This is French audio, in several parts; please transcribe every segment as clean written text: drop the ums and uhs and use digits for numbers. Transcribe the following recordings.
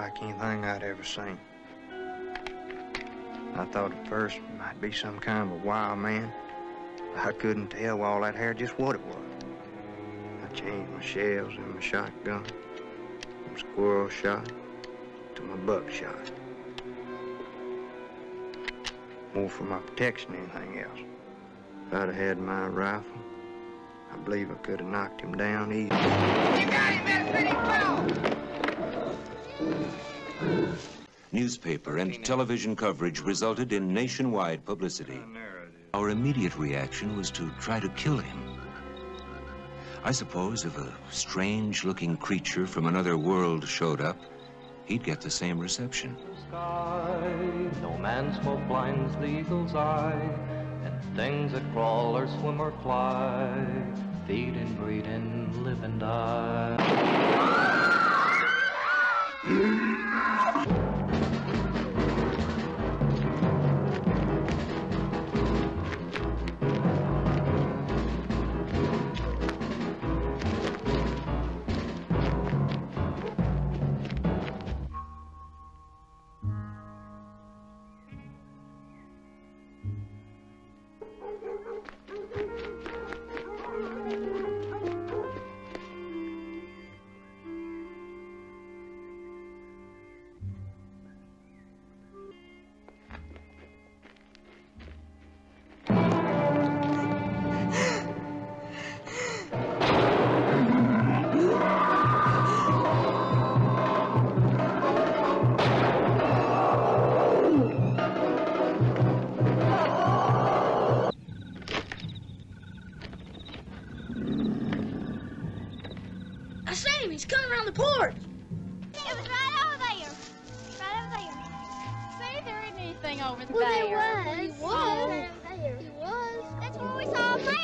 like anything I'd ever seen. I thought at first it might be some kind of a wild man. I couldn't tell with all that hair just what it was. I changed my shells and my shotgun from squirrel shot to my buckshot. More for my protection than anything else. If I'd have had my rifle, I believe I could have knocked him down easy. You got him, that pretty fellow! Newspaper and television coverage resulted in nationwide publicity. Our immediate reaction was to try to kill him. I suppose if a strange-looking creature from another world showed up, he'd get the same reception. Sky, no man's smoke blinds the eagle's eye, and things that crawl or swim or fly, feed and breed and live and die. I seen him. He's coming around the porch. It was right over there. Right over there. See, there isn't anything over there. Well, there was. He was. Right there. He was. That's where we saw him last.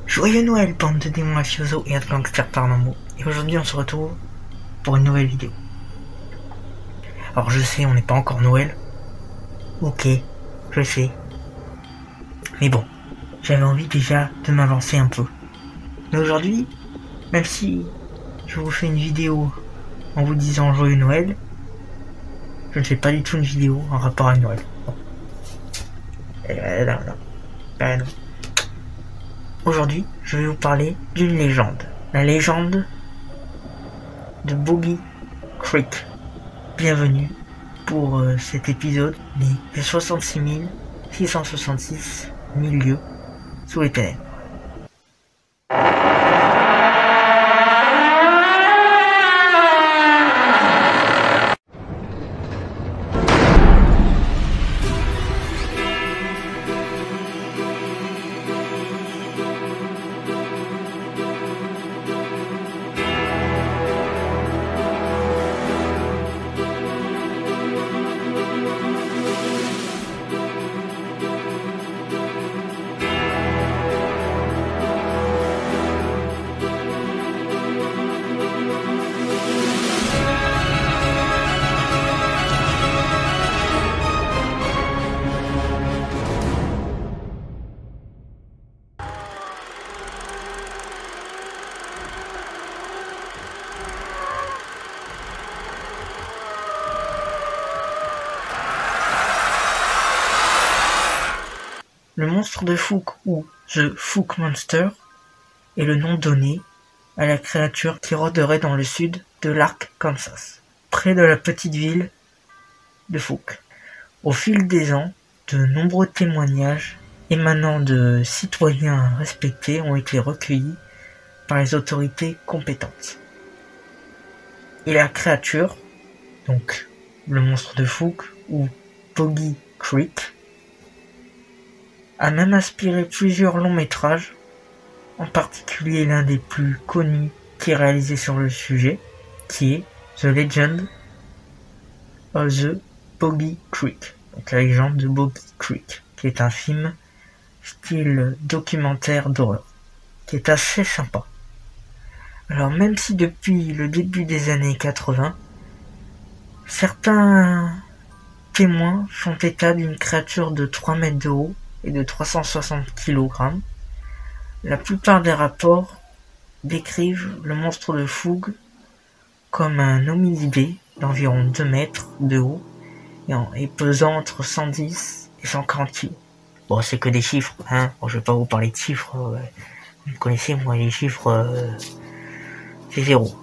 Joyeux Noël, bande de démons mafiosos et de gangsters paranormaux. Et aujourd'hui on se retrouve pour une nouvelle vidéo. Alors je sais, on n'est pas encore Noël. Ok, je sais. Mais bon, j'avais envie déjà de m'avancer un peu. Mais aujourd'hui, même si je vous fais une vidéo en vous disant Joyeux Noël, je ne fais pas du tout une vidéo en rapport à Noël. Bon. Non. Aujourd'hui, je vais vous parler d'une légende. La légende de Boggy Creek. Bienvenue pour cet épisode des 66 666 milieux sous les ténèbres. Le monstre de Fook ou The Fook Monster est le nom donné à la créature qui rôderait dans le sud de l'Arkansas, près de la petite ville de Fook. Au fil des ans, de nombreux témoignages émanant de citoyens respectés ont été recueillis par les autorités compétentes. Et la créature, donc le monstre de Fook ou Boggy Creek, a même inspiré plusieurs longs métrages, en particulier l'un des plus connus qui est réalisé sur le sujet, qui est The Legend of the Boggy Creek, donc la légende de Boggy Creek, qui est un film style documentaire d'horreur, qui est assez sympa. Alors même si depuis le début des années 80, certains témoins font état d'une créature de 3 mètres de haut et de 360 kg, la plupart des rapports décrivent le monstre de Fook comme un hominidé d'environ 2 mètres de haut et pesant entre 110 et 140 kg. Bon, c'est que des chiffres, hein. Bon, je vais pas vous parler de chiffres. Vous connaissez, moi, les chiffres, c'est 0.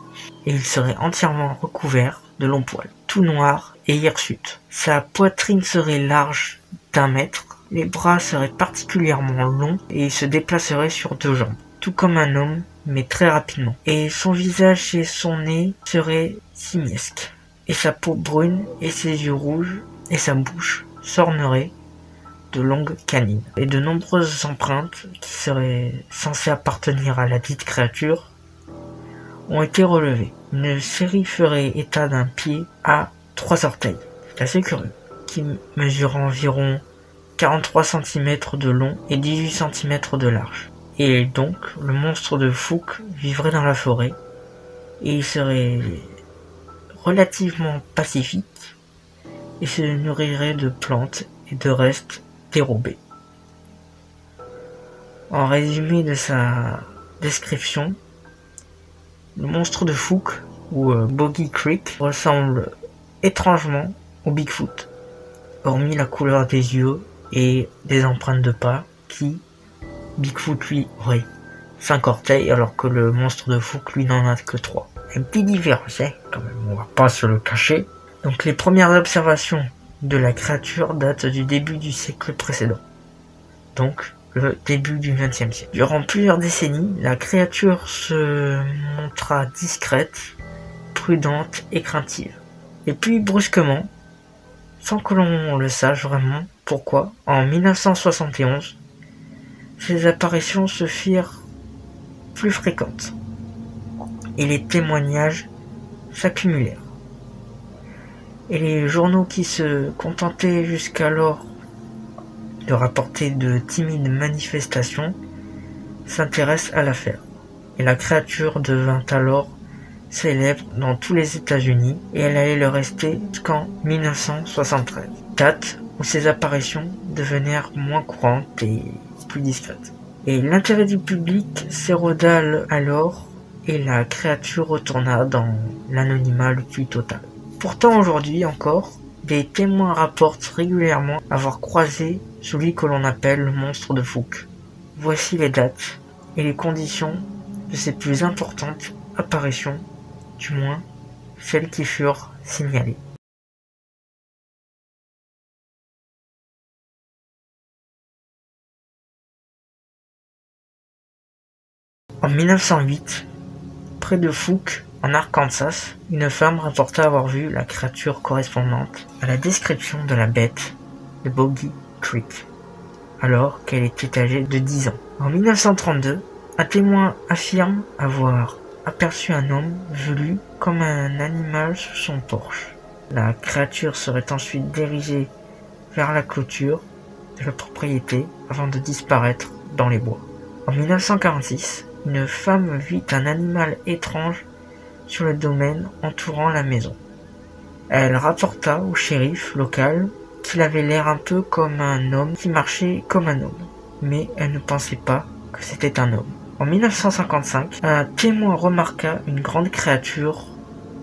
Et il serait entièrement recouvert de longs poils, tout noir et hirsute. Sa poitrine serait large d'1 mètre, les bras seraient particulièrement longs et il se déplacerait sur 2 jambes, tout comme un homme, mais très rapidement. Et son visage et son nez seraient simiesques, et sa peau brune et ses yeux rouges et sa bouche s'orneraient de longues canines. Et de nombreuses empreintes qui seraient censées appartenir à la dite créature ont été relevées. Une série ferait état d'un pied à 3 orteils, c'est assez curieux, qui mesure environ 43 cm de long et 18 cm de large. Et donc, le monstre de Fook vivrait dans la forêt, et il serait relativement pacifique, et se nourrirait de plantes et de restes dérobés. En résumé de sa description, le monstre de Fook, ou Boggy Creek, ressemble étrangement au Bigfoot, hormis la couleur des yeux et des empreintes de pas, qui, Bigfoot lui aurait 5 orteils, alors que le monstre de Fook lui n'en a que 3. Un petit différence, hein, quand même, on va pas se le cacher. Donc les premières observations de la créature datent du début du siècle précédent, donc le début du XXe siècle. Durant plusieurs décennies, la créature se montra discrète, prudente et craintive. Et puis brusquement, sans que l'on le sache vraiment pourquoi, en 1971, ces apparitions se firent plus fréquentes et les témoignages s'accumulèrent. Et les journaux qui se contentaient jusqu'alors de rapporter de timides manifestations s'intéressent à l'affaire. Et la créature devint alors célèbre dans tous les États-Unis et elle allait le rester jusqu'en 1973, date où ces apparitions devinrent moins courantes et plus discrètes. Et l'intérêt du public s'éroda alors et la créature retourna dans l'anonymat le plus total. Pourtant aujourd'hui encore, des témoins rapportent régulièrement avoir croisé celui que l'on appelle le monstre de Fook. Voici les dates et les conditions de ses plus importantes apparitions, du moins celles qui furent signalées. En 1908, près de Fook, en Arkansas, une femme rapporta avoir vu la créature correspondante à la description de la bête de Boggy Creek, alors qu'elle était âgée de 10 ans. En 1932, un témoin affirme avoir aperçu un homme velu comme un animal sur son porche. La créature serait ensuite dirigée vers la clôture de la propriété avant de disparaître dans les bois. En 1946, une femme vit un animal étrange sur le domaine entourant la maison. Elle rapporta au shérif local qu'il avait l'air un peu comme un homme qui marchait comme un homme, mais elle ne pensait pas que c'était un homme. En 1955, un témoin remarqua une grande créature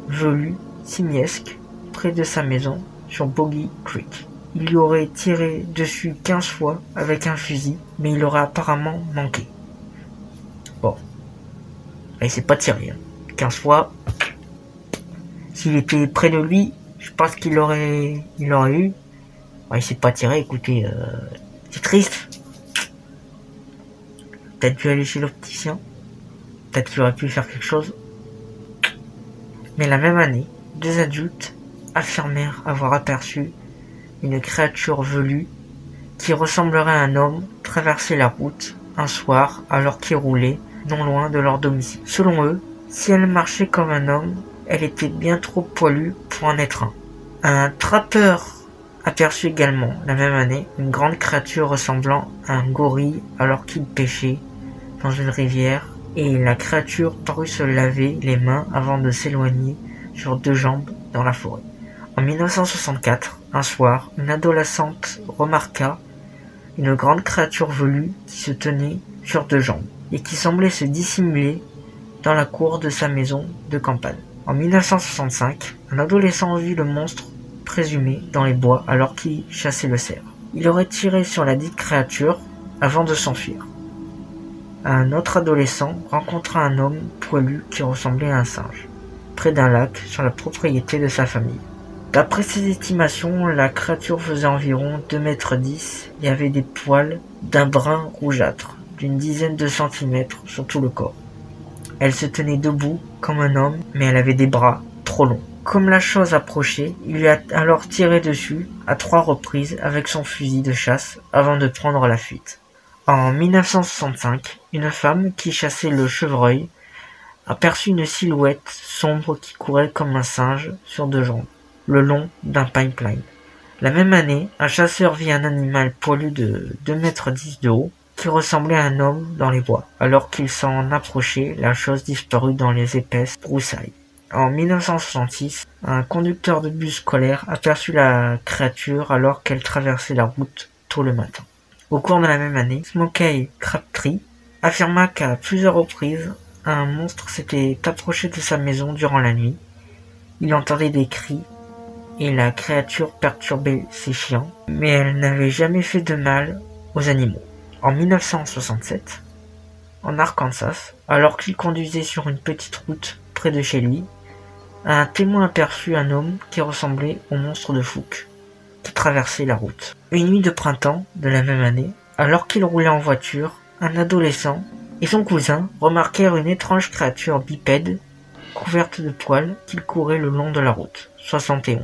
velue, simiesque, près de sa maison sur Boggy Creek. Il y aurait tiré dessus 15 fois avec un fusil, mais il aurait apparemment manqué. Bon, il s'est pas tiré, hein. 15 fois. S'il était près de lui, je pense qu'il aurait eu. Il s'est pas tiré, écoutez, c'est triste. peut-être dû aller chez l'opticien. Peut-être qu'il aurait pu faire quelque chose. Mais la même année, 2 adultes affirmèrent avoir aperçu une créature velue qui ressemblerait à un homme traverser la route un soir alors qu'ils roulaient non loin de leur domicile. Selon eux, si elle marchait comme un homme, elle était bien trop poilue pour en être un. Un trappeur aperçut également, la même année, une grande créature ressemblant à un gorille alors qu'il pêchait dans une rivière, et la créature parut se laver les mains avant de s'éloigner sur 2 jambes dans la forêt. En 1964, un soir, une adolescente remarqua une grande créature velue qui se tenait sur 2 jambes et qui semblait se dissimuler dans la cour de sa maison de campagne. En 1965, un adolescent vit le monstre présumé dans les bois alors qu'il chassait le cerf. Il aurait tiré sur la dite créature avant de s'enfuir. Un autre adolescent rencontra un homme poilu qui ressemblait à un singe, près d'un lac sur la propriété de sa famille. D'après ses estimations, la créature faisait environ 2,10 mètres et avait des poils d'un brun rougeâtre, d'une dizaine de centimètres sur tout le corps. Elle se tenait debout comme un homme, mais elle avait des bras trop longs. Comme la chose approchait, il lui a alors tiré dessus à 3 reprises avec son fusil de chasse avant de prendre la fuite. En 1965, une femme qui chassait le chevreuil aperçut une silhouette sombre qui courait comme un singe sur 2 jambes, le long d'un pipeline. La même année, un chasseur vit un animal poilu de 2,10 mètres de haut qui ressemblait à un homme dans les bois. Alors qu'il s'en approchait, la chose disparut dans les épaisses broussailles. En 1966, un conducteur de bus scolaire aperçut la créature alors qu'elle traversait la route tôt le matin. Au cours de la même année, Smokey Crabtree affirma qu'à plusieurs reprises, un monstre s'était approché de sa maison durant la nuit. Il entendait des cris et la créature perturbait ses chiens, mais elle n'avait jamais fait de mal aux animaux. En 1967, en Arkansas, alors qu'il conduisait sur une petite route près de chez lui, un témoin aperçut un homme qui ressemblait au monstre de Fouque qui traversait la route. Une nuit de printemps de la même année, alors qu'il roulait en voiture, un adolescent et son cousin remarquèrent une étrange créature bipède couverte de poils qui courait le long de la route 71.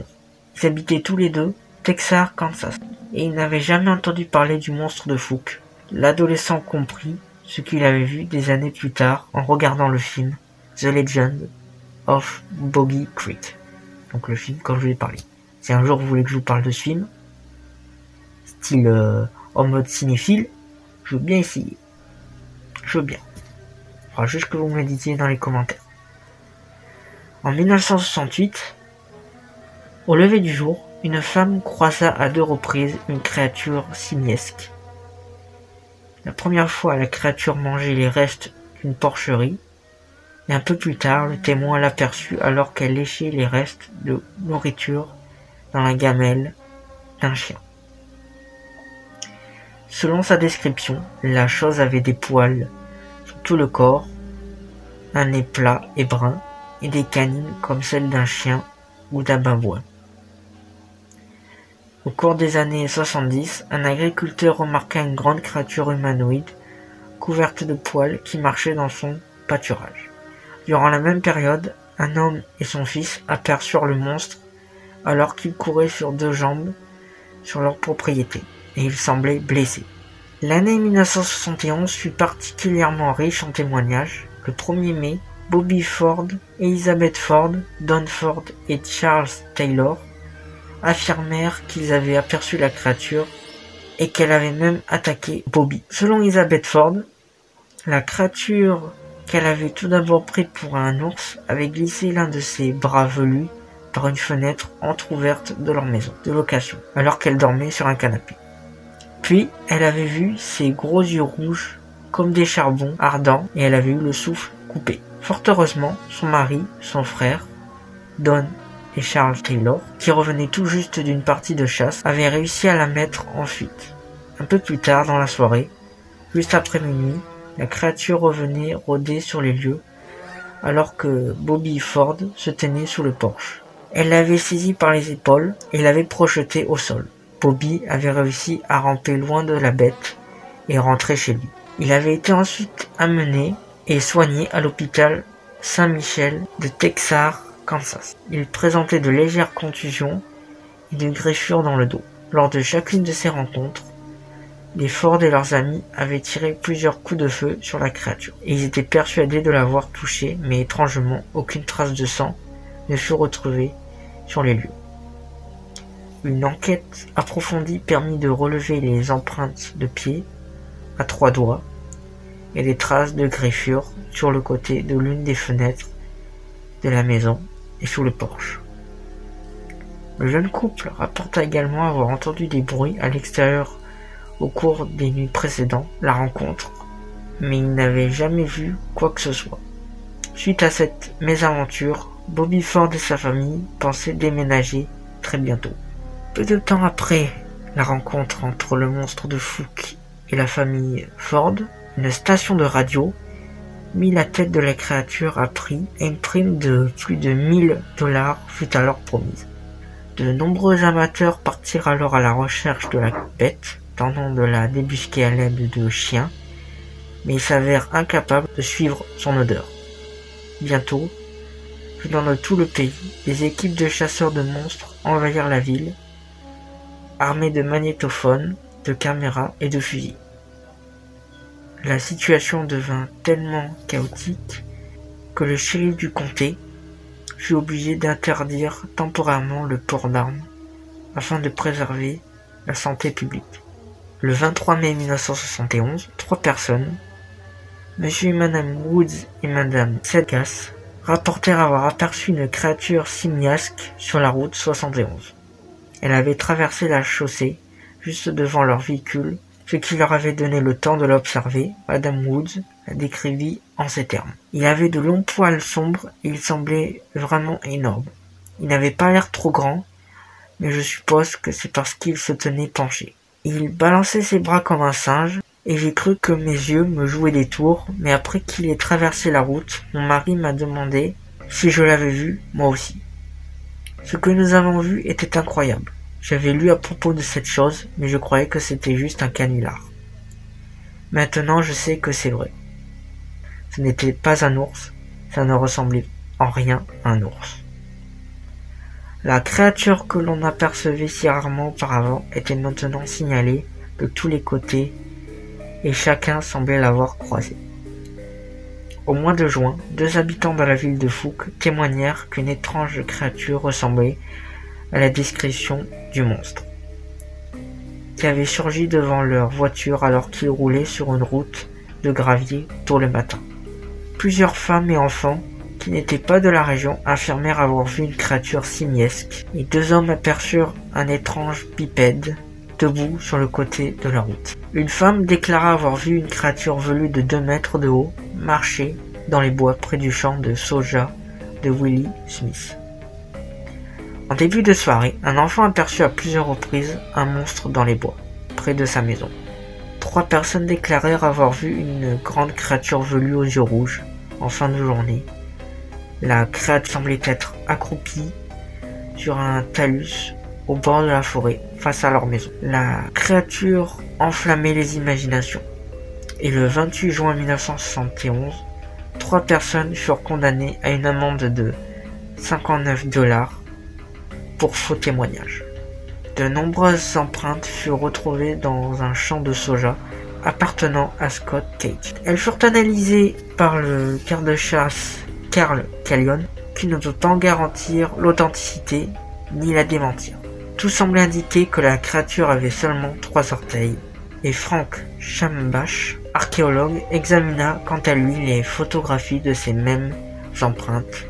Ils habitaient tous les deux Texas, Kansas, et ils n'avaient jamais entendu parler du monstre de Fouque. L'adolescent comprit ce qu'il avait vu des années plus tard en regardant le film The Legend of Boggy Creek. Donc le film, comme je vous l'ai parlé. Si un jour vous voulez que je vous parle de ce film, style en mode cinéphile, je veux bien essayer. Je veux bien. Il faudra juste que vous me le disiez dans les commentaires. En 1968, au lever du jour, une femme croisa à 2 reprises une créature simiesque. La première fois, la créature mangeait les restes d'une porcherie, et un peu plus tard, le témoin l'aperçut alors qu'elle léchait les restes de nourriture dans la gamelle d'un chien. Selon sa description, la chose avait des poils sur tout le corps, un nez plat et brun, et des canines comme celles d'un chien ou d'un babouin. Au cours des années 70, un agriculteur remarqua une grande créature humanoïde couverte de poils qui marchait dans son pâturage. Durant la même période, un homme et son fils aperçurent le monstre alors qu'ils couraient sur 2 jambes sur leur propriété, et ils semblaient blessés. L'année 1971 fut particulièrement riche en témoignages. Le 1er mai, Bobby Ford, Elizabeth Ford, Don Ford et Charles Taylor affirmèrent qu'ils avaient aperçu la créature et qu'elle avait même attaqué Bobby. Selon Elizabeth Ford, la créature qu'elle avait tout d'abord pris pour un ours avait glissé l'un de ses bras velus par une fenêtre entrouverte de leur maison de location, alors qu'elle dormait sur un canapé. Puis, elle avait vu ses gros yeux rouges comme des charbons ardents et elle avait eu le souffle coupé. Fort heureusement, son mari, son frère, Don et Charles Taylor, qui revenaient tout juste d'une partie de chasse, avaient réussi à la mettre en fuite. Un peu plus tard dans la soirée, juste après minuit, la créature revenait rôder sur les lieux alors que Bobby Ford se tenait sous le porche. Elle l'avait saisi par les épaules et l'avait projeté au sol. Bobby avait réussi à ramper loin de la bête et rentrer chez lui. Il avait été ensuite amené et soigné à l'hôpital Saint-Michel de Texar, Kansas. Il présentait de légères contusions et de griffures dans le dos. Lors de chacune de ces rencontres, les Ford et leurs amis avaient tiré plusieurs coups de feu sur la créature, et ils étaient persuadés de l'avoir touchée, mais étrangement, aucune trace de sang ne fut retrouvée sur les lieux. Une enquête approfondie permit de relever les empreintes de pieds à 3 doigts et des traces de griffures sur le côté de l'une des fenêtres de la maison et sous le porche. Le jeune couple rapporta également avoir entendu des bruits à l'extérieur au cours des nuits précédant la rencontre, mais il n'avait jamais vu quoi que ce soit. Suite à cette mésaventure, Bobby Ford et sa famille pensaient déménager très bientôt. Peu de temps après la rencontre entre le monstre de Fouke et la famille Ford, une station de radio mit la tête de la créature à prix et une prime de plus de 1000 $ fut alors promise. De nombreux amateurs partirent alors à la recherche de la bête, tentant de la débusquer à l'aide de chiens, mais ils s'avèrent incapables de suivre son odeur. Bientôt, venant de tout le pays, des équipes de chasseurs de monstres envahirent la ville, armés de magnétophones, de caméras et de fusils. La situation devint tellement chaotique que le shérif du comté fut obligé d'interdire temporairement le port d'armes afin de préserver la santé publique. Le 23 mai 1971, 3 personnes, Monsieur et Madame Woods et Madame Sedgas, rapportèrent avoir aperçu une créature simiesque sur la route 71. Elle avait traversé la chaussée juste devant leur véhicule, ce qui leur avait donné le temps de l'observer. Madame Woods la décrivit en ces termes. Il avait de longs poils sombres et il semblait vraiment énorme. Il n'avait pas l'air trop grand, mais je suppose que c'est parce qu'il se tenait penché. Il balançait ses bras comme un singe, et j'ai cru que mes yeux me jouaient des tours, mais après qu'il ait traversé la route, mon mari m'a demandé si je l'avais vu, moi aussi. Ce que nous avons vu était incroyable. J'avais lu à propos de cette chose, mais je croyais que c'était juste un canular. Maintenant, je sais que c'est vrai. Ce n'était pas un ours, ça ne ressemblait en rien à un ours. La créature que l'on apercevait si rarement auparavant était maintenant signalée de tous les côtés et chacun semblait l'avoir croisée. Au mois de juin, 2 habitants de la ville de Fouke témoignèrent qu'une étrange créature ressemblait à la description du monstre, qui avait surgi devant leur voiture alors qu'ils roulaient sur une route de gravier tôt le matin. Plusieurs femmes et enfants qui n'étaient pas de la région affirmèrent avoir vu une créature simiesque, et 2 hommes aperçurent un étrange bipède debout sur le côté de la route. Une femme déclara avoir vu une créature velue de 2 mètres de haut marcher dans les bois près du champ de soja de Willie Smith. En début de soirée, un enfant aperçut à plusieurs reprises un monstre dans les bois, près de sa maison. 3 personnes déclarèrent avoir vu une grande créature velue aux yeux rouges en fin de journée. La créature semblait être accroupie sur un talus au bord de la forêt, face à leur maison. La créature enflammait les imaginations. Et le 28 juin 1971, 3 personnes furent condamnées à une amende de 59 $ pour faux témoignage. De nombreuses empreintes furent retrouvées dans un champ de soja appartenant à Scott Cage. Elles furent analysées par le garde-chasse Carl Callion, qui ne peut pas en garantir l'authenticité ni la démentir. Tout semblait indiquer que la créature avait seulement 3 orteils, et Frank Chambach, archéologue, examina quant à lui les photographies de ces mêmes empreintes,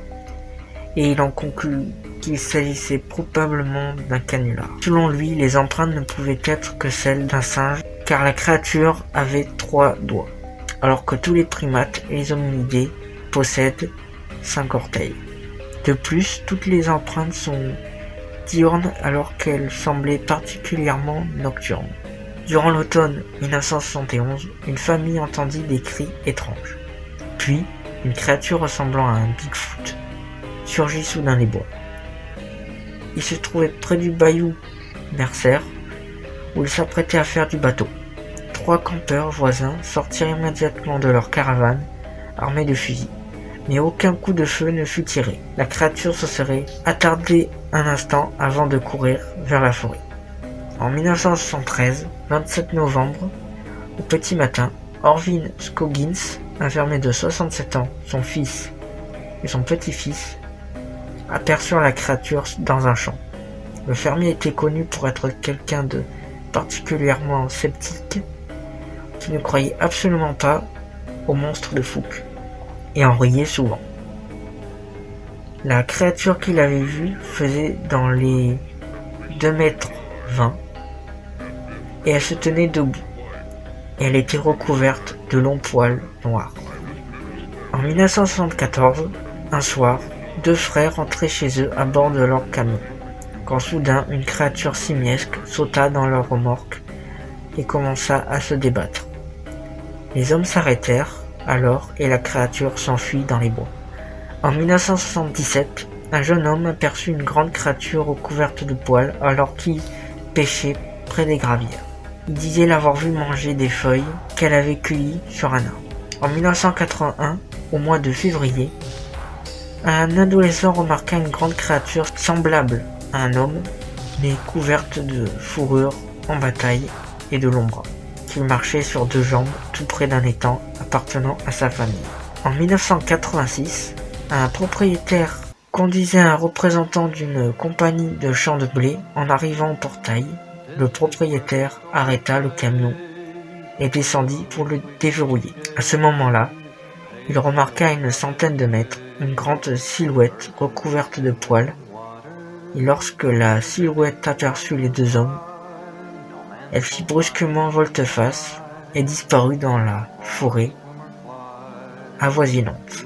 et il en conclut qu'il s'agissait probablement d'un canular. Selon lui, les empreintes ne pouvaient être que celles d'un singe, car la créature avait 3 doigts, alors que tous les primates et les hominidés possèdent 5 orteils. De plus, toutes les empreintes sont diurnes alors qu'elles semblaient particulièrement nocturnes. Durant l'automne 1971, une famille entendit des cris étranges. Puis, une créature ressemblant à un Bigfoot surgit soudain des bois. Il se trouvait près du bayou Mercer, où il s'apprêtait à faire du bateau. 3 campeurs voisins sortirent immédiatement de leur caravane, armés de fusils. Mais aucun coup de feu ne fut tiré. La créature se serait attardée un instant avant de courir vers la forêt. En 1973, 27 novembre, au petit matin, Orvin Scoggins, un fermier de 67 ans, son fils et son petit-fils, aperçurent la créature dans un champ. Le fermier était connu pour être quelqu'un de particulièrement sceptique, qui ne croyait absolument pas au monstre de Fouque, et en riait souvent. La créature qu'il avait vue faisait dans les 2,20 m, et elle se tenait debout, et elle était recouverte de longs poils noirs. En 1974, un soir, 2 frères entraient chez eux à bord de leur camion, quand soudain une créature simiesque sauta dans leur remorque et commença à se débattre. Les hommes s'arrêtèrent alors et la créature s'enfuit dans les bois. En 1977, un jeune homme aperçut une grande créature recouverte de poils alors qu'il pêchait près des gravières. Il disait l'avoir vue manger des feuilles qu'elle avait cueillies sur un arbre. En 1981, au mois de février, un adolescent remarqua une grande créature semblable à un homme, mais couverte de fourrure en bataille et de longs bras, qui marchait sur 2 jambes tout près d'un étang appartenant à sa famille. En 1986, un propriétaire conduisait un représentant d'une compagnie de champs de blé. En arrivant au portail, le propriétaire arrêta le camion et descendit pour le déverrouiller. À ce moment-là, il remarqua à une centaine de mètres une grande silhouette recouverte de poils, et lorsque la silhouette aperçut les 2 hommes, elle fit brusquement volte-face et disparut dans la forêt avoisinante.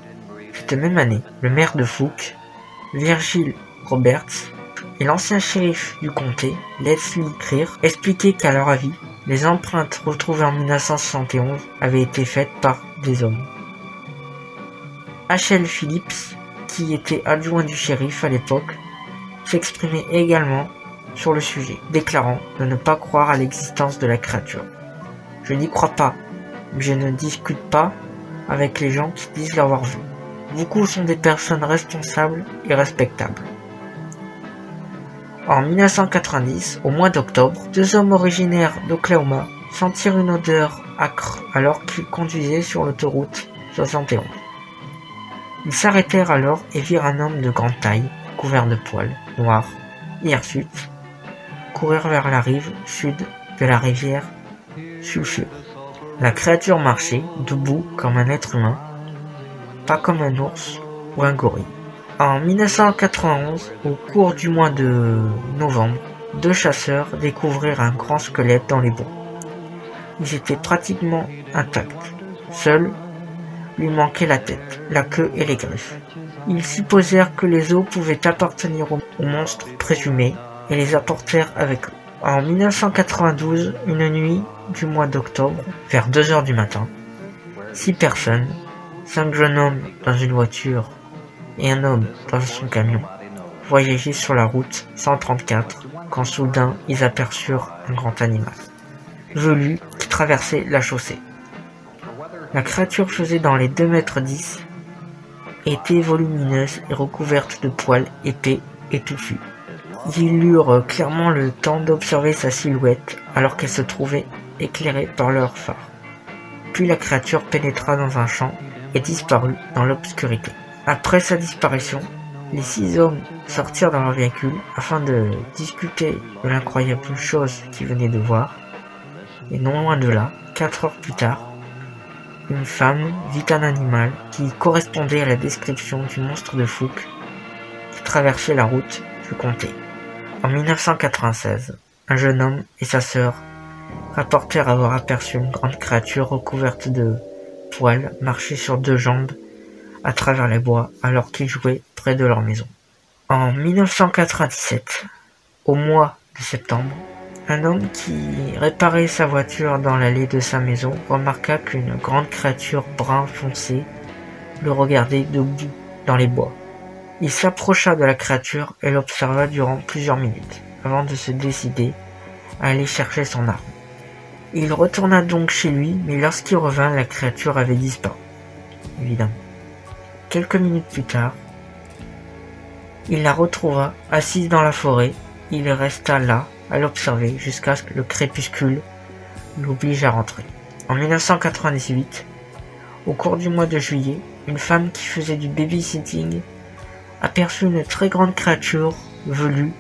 Cette même année, le maire de Fouque, Virgil Roberts, et l'ancien shérif du comté, Leslie Greer, expliquaient qu'à leur avis, les empreintes retrouvées en 1971 avaient été faites par des hommes. H.L. Phillips, qui était adjoint du shérif à l'époque, s'exprimait également sur le sujet, déclarant de ne pas croire à l'existence de la créature. « Je n'y crois pas, mais je ne discute pas avec les gens qui disent l'avoir vu. Beaucoup sont des personnes responsables et respectables. » En 1990, au mois d'octobre, 2 hommes originaires d'Oklahoma sentirent une odeur âcre alors qu'ils conduisaient sur l'autoroute 71. Ils s'arrêtèrent alors et virent un homme de grande taille, couvert de poils noirs, hirsutes, courir vers la rive sud de la rivière Sulphur. La créature marchait, debout comme un être humain, pas comme un ours ou un gorille. En 1991, au cours du mois de novembre, 2 chasseurs découvrirent un grand squelette dans les bois. Ils étaient pratiquement intacts. Seul lui manquait la tête, la queue et les griffes. Ils supposèrent que les os pouvaient appartenir au monstre présumé et les apportèrent avec eux. En 1992, une nuit du mois d'octobre, vers 2 h du matin, 6 personnes, 5 jeunes hommes dans une voiture et un homme dans son camion, voyageaient sur la route 134 quand soudain ils aperçurent un grand animal, velu, qui traversait la chaussée. La créature faisait dans les 2,10 m, était volumineuse et recouverte de poils épais et touffus. Ils eurent clairement le temps d'observer sa silhouette alors qu'elle se trouvait éclairée par leur phare. Puis la créature pénétra dans un champ et disparut dans l'obscurité. Après sa disparition, les 6 hommes sortirent dans leur véhicule afin de discuter de l'incroyable chose qu'ils venaient de voir. Et non loin de là, 4 heures plus tard, une femme vit un animal qui correspondait à la description du monstre de Fouque qui traversait la route du comté. En 1996, un jeune homme et sa sœur rapportèrent avoir aperçu une grande créature recouverte de poils marcher sur 2 jambes à travers les bois alors qu'ils jouaient près de leur maison. En 1997, au mois de septembre, un homme qui réparait sa voiture dans l'allée de sa maison remarqua qu'une grande créature brun foncé le regardait debout dans les bois. Il s'approcha de la créature et l'observa durant plusieurs minutes, avant de se décider à aller chercher son arme. Il retourna donc chez lui, mais lorsqu'il revint, la créature avait disparu. Évidemment. Quelques minutes plus tard, il la retrouva assise dans la forêt. Il resta là, à l'observer, jusqu'à ce que le crépuscule l'oblige à rentrer. En 1998, au cours du mois de juillet, une femme qui faisait du babysitting aperçut une très grande créature velue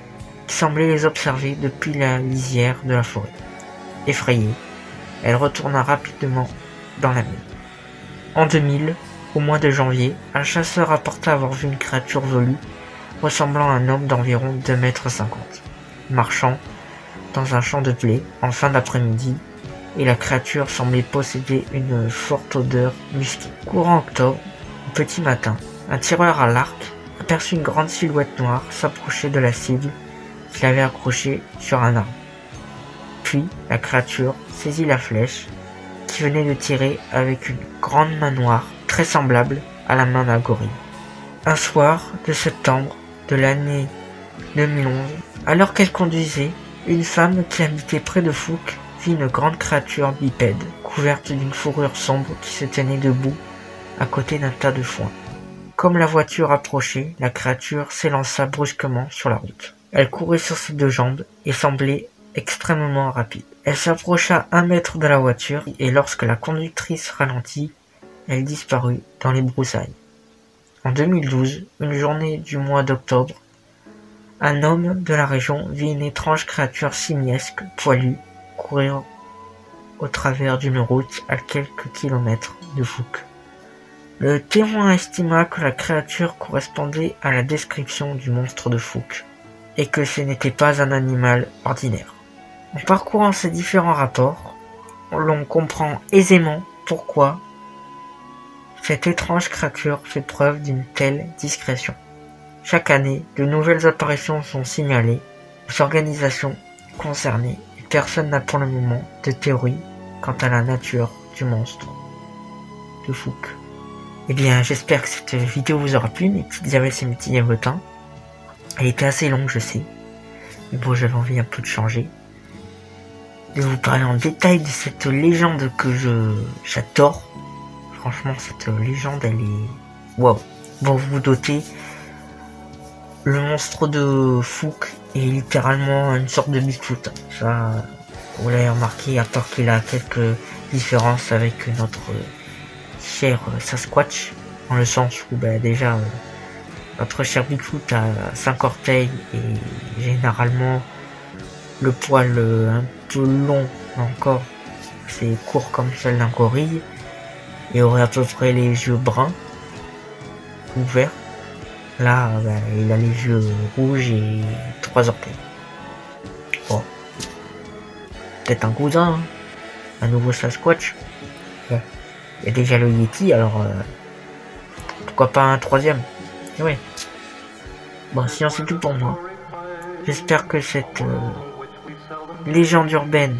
qui semblait les observer depuis la lisière de la forêt. Effrayée, elle retourna rapidement dans la maison. En 2000, au mois de janvier, un chasseur rapporta avoir vu une créature velue ressemblant à un homme d'environ 2,50 m, marchant dans un champ de blé en fin d'après-midi, et la créature semblait posséder une forte odeur musquée. Courant octobre, au petit matin, un tireur à l'arc aperçut une grande silhouette noire s'approcher de la cible qu'il avait accrochée sur un arbre. Puis, la créature saisit la flèche qui venait de tirer avec une grande main noire très semblable à la main d'un gorille. Un soir de septembre de l'année 2011, alors qu'elle conduisait, une femme qui habitait près de Fouque vit une grande créature bipède, couverte d'une fourrure sombre qui se tenait debout à côté d'un tas de foin. Comme la voiture approchait, la créature s'élança brusquement sur la route. Elle courait sur ses deux jambes et semblait extrêmement rapide. Elle s'approcha 1 mètre de la voiture et lorsque la conductrice ralentit, elle disparut dans les broussailles. En 2012, une journée du mois d'octobre, un homme de la région vit une étrange créature simiesque, poilue, courir au travers d'une route à quelques kilomètres de Fouque. Le témoin estima que la créature correspondait à la description du monstre de Fouque et que ce n'était pas un animal ordinaire. En parcourant ces différents rapports, l'on comprend aisément pourquoi cette étrange créature fait preuve d'une telle discrétion. Chaque année, de nouvelles apparitions sont signalées aux organisations concernées et personne n'a pour le moment de théorie quant à la nature du monstre de Fouque. Eh bien, j'espère que cette vidéo vous aura plu, mes petites abeilles et mes petits diablotins. Elle était assez longue, je sais, mais bon, j'avais envie un peu de changer, de vous parler en détail de cette légende que j'adore. Franchement, cette légende, elle est... Waouh. Bon, vous vous doutez, le monstre de Fouque est littéralement une sorte de Bigfoot. Ça, vous l'avez remarqué, à part qu'il a quelques différences avec notre cher Sasquatch, dans le sens où déjà notre cher Bigfoot a 5 orteils et généralement le poil un peu long encore, c'est court comme celle d'un gorille, et aurait à peu près les yeux bruns ouverts. Là, il a les yeux rouges et 3 orteils. Bon, peut-être un cousin, hein, un nouveau Sasquatch. Ouais. Il y a déjà le Yeti, alors pourquoi pas un troisième? Ouais. Bon, sinon c'est tout pour moi. J'espère que cette légende urbaine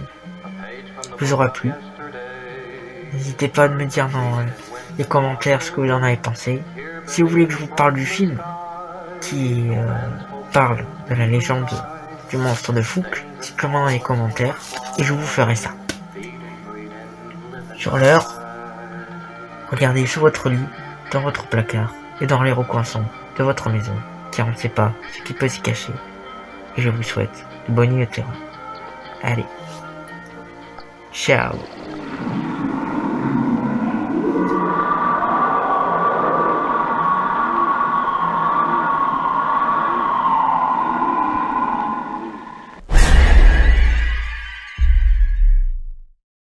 vous aura plu. N'hésitez pas à me dire dans les commentaires ce que vous en avez pensé. Si vous voulez que je vous parle du film qui parle de la légende du monstre de Fouque, dites-le moi dans les commentaires et je vous ferai ça. Sur l'heure, regardez sous votre lit, dans votre placard et dans les recoins sombres de votre maison, car on ne sait pas ce qui peut s'y cacher. Et je vous souhaite de bonnes nuits au terrain. Allez, ciao.